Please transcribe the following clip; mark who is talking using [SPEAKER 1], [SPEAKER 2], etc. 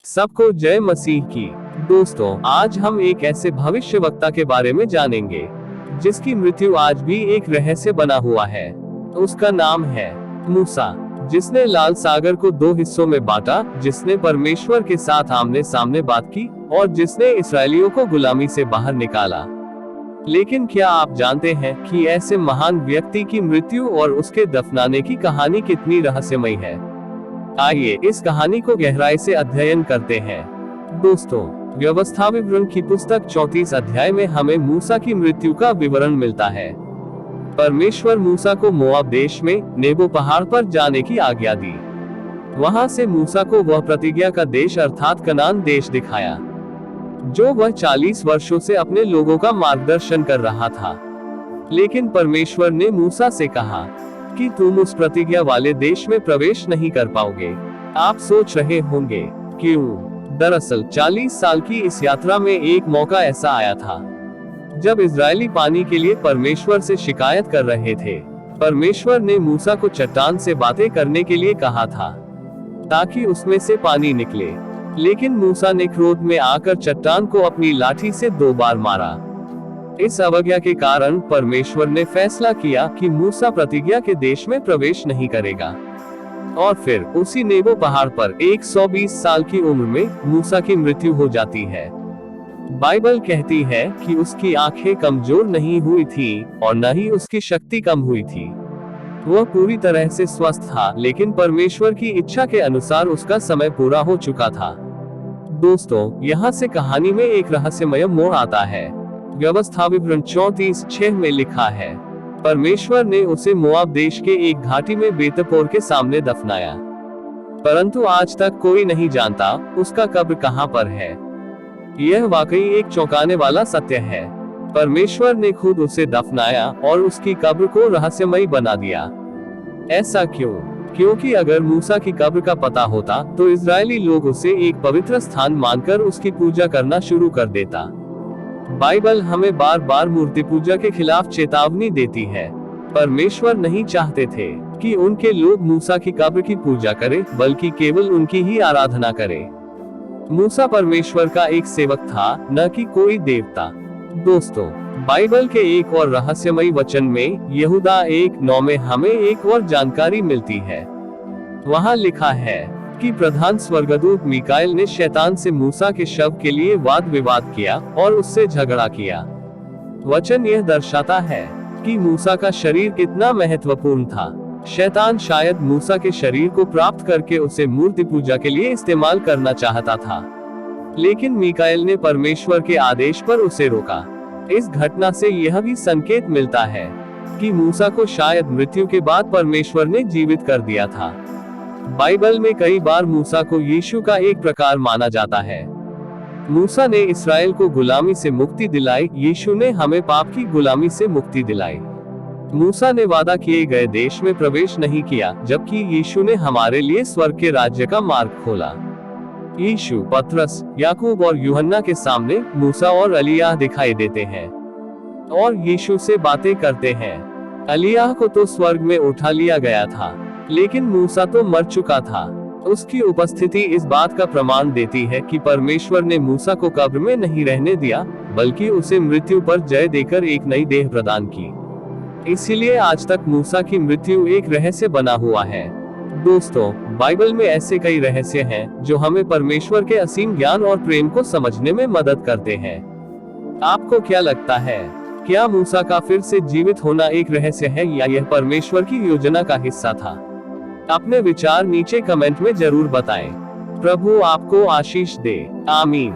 [SPEAKER 1] सबको जय मसीह की। दोस्तों, आज हम एक ऐसे भविष्यवक्ता के बारे में जानेंगे जिसकी मृत्यु आज भी एक रहस्य बना हुआ है। उसका नाम है मूसा, जिसने लाल सागर को दो हिस्सों में बांटा, जिसने परमेश्वर के साथ आमने सामने बात की और जिसने इसराइलियों को गुलामी से बाहर निकाला। लेकिन क्या आप जानते हैं कि ऐसे महान व्यक्ति की मृत्यु और उसके दफनाने की कहानी कितनी रहस्यमयी है? आइए इस कहानी को गहराई से अध्ययन करते हैं। दोस्तों, व्यवस्था विवरण की पुस्तक 34 अध्याय में हमें मूसा की मृत्यु का विवरण मिलता है। परमेश्वर मूसा को मोआब देश में नेबो पहाड़ पर जाने की आज्ञा दी। वहां से मूसा को वह प्रतिज्ञा का देश अर्थात कनान देश दिखाया, जो वह 40 वर्षों से अपने लोगों का मार्गदर्शन कर रहा था। लेकिन परमेश्वर ने मूसा से कहा कि तुम उस प्रतिज्ञा वाले देश में प्रवेश नहीं कर पाओगे। आप सोच रहे होंगे क्यों? दरअसल 40 साल की इस यात्रा में एक मौका ऐसा आया था जब इजरायली पानी के लिए परमेश्वर से शिकायत कर रहे थे। परमेश्वर ने मूसा को चट्टान से बातें करने के लिए कहा था ताकि उसमें से पानी निकले, लेकिन मूसा ने क्रोध में आकर चट्टान को अपनी लाठी से 2 बार मारा। इस अवज्ञा के कारण परमेश्वर ने फैसला किया कि मूसा प्रतिज्ञा के देश में प्रवेश नहीं करेगा। और फिर उसी नेबो पहाड़ पर 120 साल की उम्र में मूसा की मृत्यु हो जाती है। बाइबल कहती है कि उसकी आंखें कमजोर नहीं हुई थी और न ही उसकी शक्ति कम हुई थी। वह पूरी तरह से स्वस्थ था, लेकिन परमेश्वर की इच्छा के अनुसार उसका समय पूरा हो चुका था। दोस्तों, यहाँ से कहानी में एक रहस्यमय मोड़ आता है। व्यवस्था विवरण 34:6 में लिखा है, परमेश्वर ने उसे मोआब देश के एक घाटी में बेतपोर के सामने दफनाया, परंतु आज तक कोई नहीं जानता उसका कब्र कहां पर है। यह वाकई एक चौंकाने वाला सत्य है। परमेश्वर ने खुद उसे दफनाया और उसकी कब्र को रहस्यमयी बना दिया। ऐसा क्यों? क्योंकि अगर मूसा की कब्र का पता होता तो इजरायली लोग उसे एक पवित्र स्थान मानकर उसकी पूजा करना शुरू कर देता। बाइबल हमें बार बार मूर्ति पूजा के खिलाफ चेतावनी देती है। परमेश्वर नहीं चाहते थे कि उनके लोग मूसा की कब्र की पूजा करें, बल्कि केवल उनकी ही आराधना करें। मूसा परमेश्वर का एक सेवक था, न कि कोई देवता। दोस्तों, बाइबल के एक और रहस्यमयी वचन में यहूदा 1:9 में हमें एक और जानकारी मिलती है। वहां लिखा है कि प्रधान स्वर्गदूत मीकाएल ने शैतान से मूसा के शव के लिए वाद विवाद किया और उससे झगड़ा किया। वचन यह दर्शाता है कि मूसा का शरीर कितना महत्वपूर्ण था। शैतान शायद मूसा के शरीर को प्राप्त करके उसे मूर्ति पूजा के लिए इस्तेमाल करना चाहता था, लेकिन मीकाएल ने परमेश्वर के आदेश पर उसे रोका। इस घटना से यह भी संकेत मिलता है कि मूसा को शायद मृत्यु के बाद परमेश्वर ने जीवित कर दिया था। बाइबल में कई बार मूसा को यीशु का एक प्रकार माना जाता है। मूसा ने इस्राएल को गुलामी से मुक्ति दिलाई, यीशु ने हमें पाप की गुलामी से मुक्ति दिलाई। मूसा ने वादा किए गए देश में प्रवेश नहीं किया, जबकि यीशु ने हमारे लिए स्वर्ग के राज्य का मार्ग खोला। यीशु पतरस, याकूब और यूहन्ना के सामने मूसा और एलियाह दिखाई देते हैं और यीशु से बातें करते हैं। एलियाह को तो स्वर्ग में उठा लिया गया था, लेकिन मूसा तो मर चुका था। उसकी उपस्थिति इस बात का प्रमाण देती है कि परमेश्वर ने मूसा को कब्र में नहीं रहने दिया, बल्कि उसे मृत्यु पर जय देकर एक नई देह प्रदान की। इसीलिए आज तक मूसा की मृत्यु एक रहस्य बना हुआ है। दोस्तों, बाइबल में ऐसे कई रहस्य हैं जो हमें परमेश्वर के असीम ज्ञान और प्रेम को समझने में मदद करते हैं। आपको क्या लगता है? क्या मूसा का फिर से जीवित होना एक रहस्य है या यह परमेश्वर की योजना का हिस्सा था? अपने विचार नीचे कमेंट में जरूर बताएं। प्रभु आपको आशीष दे। आमीन।